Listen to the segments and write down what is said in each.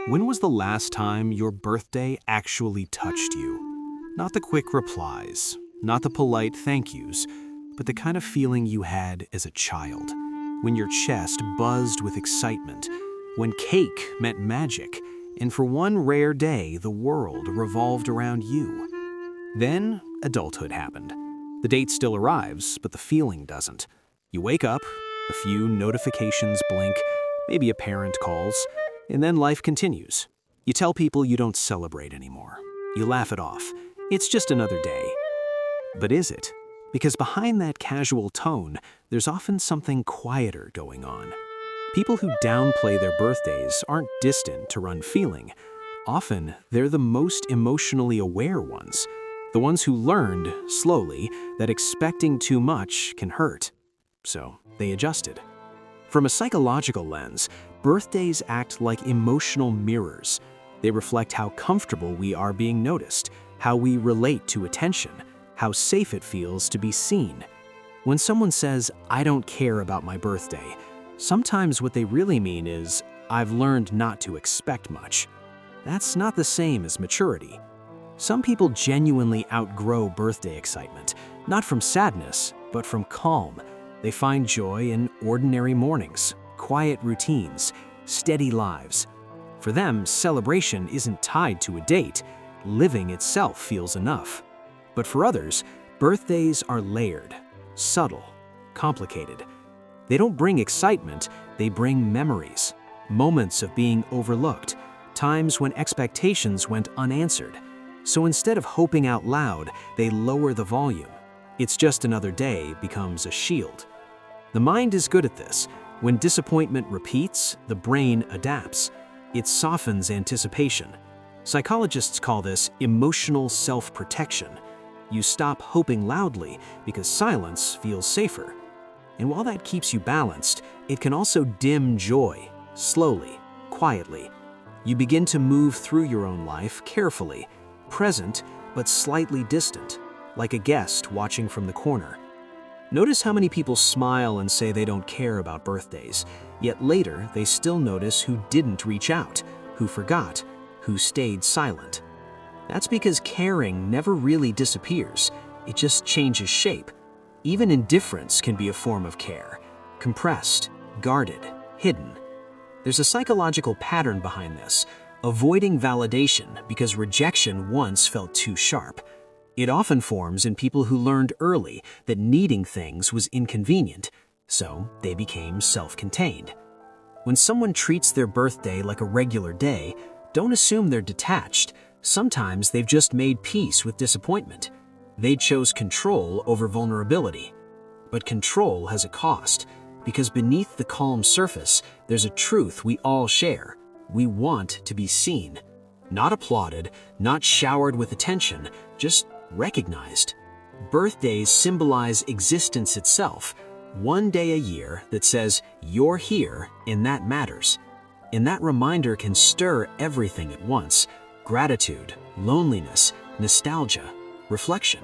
When was the last time your birthday actually touched you? Not the quick replies, not the polite thank yous, but the kind of feeling you had as a child, when your chest buzzed with excitement, when cake meant magic, and for one rare day the world revolved around you. Then adulthood happened. The date still arrives, but the feeling doesn't. You wake up, a few notifications blink, maybe a parent calls, and then life continues. You tell people you don't celebrate anymore. You laugh it off. It's just another day. But is it? Because behind that casual tone, there's often something quieter going on. People who downplay their birthdays aren't distant to run feeling. Often, they're the most emotionally aware ones. The ones who learned, slowly, that expecting too much can hurt. So, they adjusted. From a psychological lens, birthdays act like emotional mirrors. They reflect how comfortable we are being noticed, how we relate to attention, how safe it feels to be seen. When someone says, "I don't care about my birthday," sometimes what they really mean is, "I've learned not to expect much." That's not the same as maturity. Some people genuinely outgrow birthday excitement, not from sadness, but from calm. They find joy in ordinary mornings, quiet routines, steady lives. For them, celebration isn't tied to a date. Living itself feels enough. But for others, birthdays are layered, subtle, complicated. They don't bring excitement, they bring memories, moments of being overlooked, times when expectations went unanswered. So instead of hoping out loud, they lower the volume. "It's just another day" becomes a shield. The mind is good at this. When disappointment repeats, the brain adapts. It softens anticipation. Psychologists call this emotional self-protection. You stop hoping loudly because silence feels safer. And while that keeps you balanced, it can also dim joy, slowly, quietly. You begin to move through your own life carefully, present but slightly distant, like a guest watching from the corner. Notice how many people smile and say they don't care about birthdays, yet later they still notice who didn't reach out, who forgot, who stayed silent. That's because caring never really disappears, it just changes shape. Even indifference can be a form of care, compressed, guarded, hidden. There's a psychological pattern behind this, avoiding validation because rejection once felt too sharp. It often forms in people who learned early that needing things was inconvenient, so they became self-contained. When someone treats their birthday like a regular day, don't assume they're detached. Sometimes they've just made peace with disappointment. They chose control over vulnerability. But control has a cost, because beneath the calm surface, there's a truth we all share. We want to be seen. Not applauded, not showered with attention, just recognized. Birthdays symbolize existence itself, one day a year that says, "You're here, and that matters." And that reminder can stir everything at once: gratitude, loneliness, nostalgia, reflection.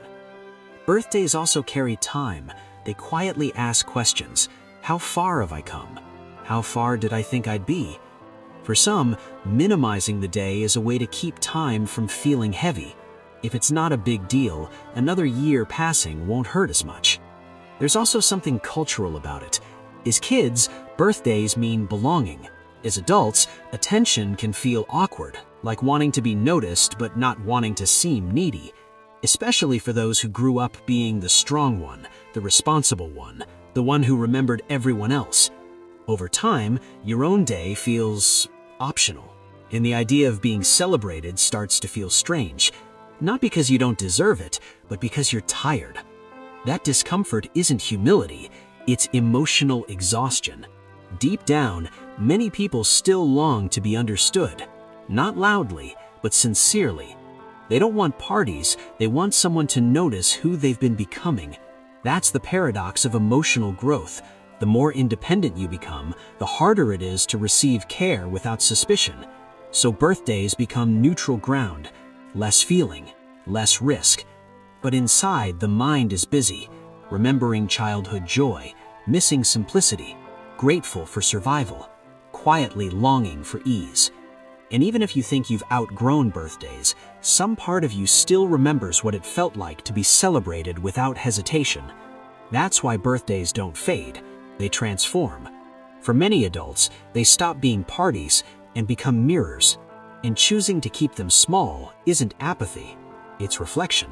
Birthdays also carry time. They quietly ask questions. How far have I come? How far did I think I'd be? For some, minimizing the day is a way to keep time from feeling heavy. If it's not a big deal, another year passing won't hurt as much. There's also something cultural about it. As kids, birthdays mean belonging. As adults, attention can feel awkward, like wanting to be noticed but not wanting to seem needy. Especially for those who grew up being the strong one, the responsible one, the one who remembered everyone else. Over time, your own day feels optional, and the idea of being celebrated starts to feel strange. Not because you don't deserve it, but because you're tired. That discomfort isn't humility, it's emotional exhaustion. Deep down, many people still long to be understood. Not loudly, but sincerely. They don't want parties, they want someone to notice who they've been becoming. That's the paradox of emotional growth. The more independent you become, the harder it is to receive care without suspicion. So birthdays become neutral ground. Less feeling, less risk. But inside, the mind is busy, remembering childhood joy, missing simplicity, grateful for survival, quietly longing for ease. And even if you think you've outgrown birthdays, some part of you still remembers what it felt like to be celebrated without hesitation. That's why birthdays don't fade, they transform. For many adults, they stop being parties and become mirrors. And choosing to keep them small isn't apathy, it's reflection.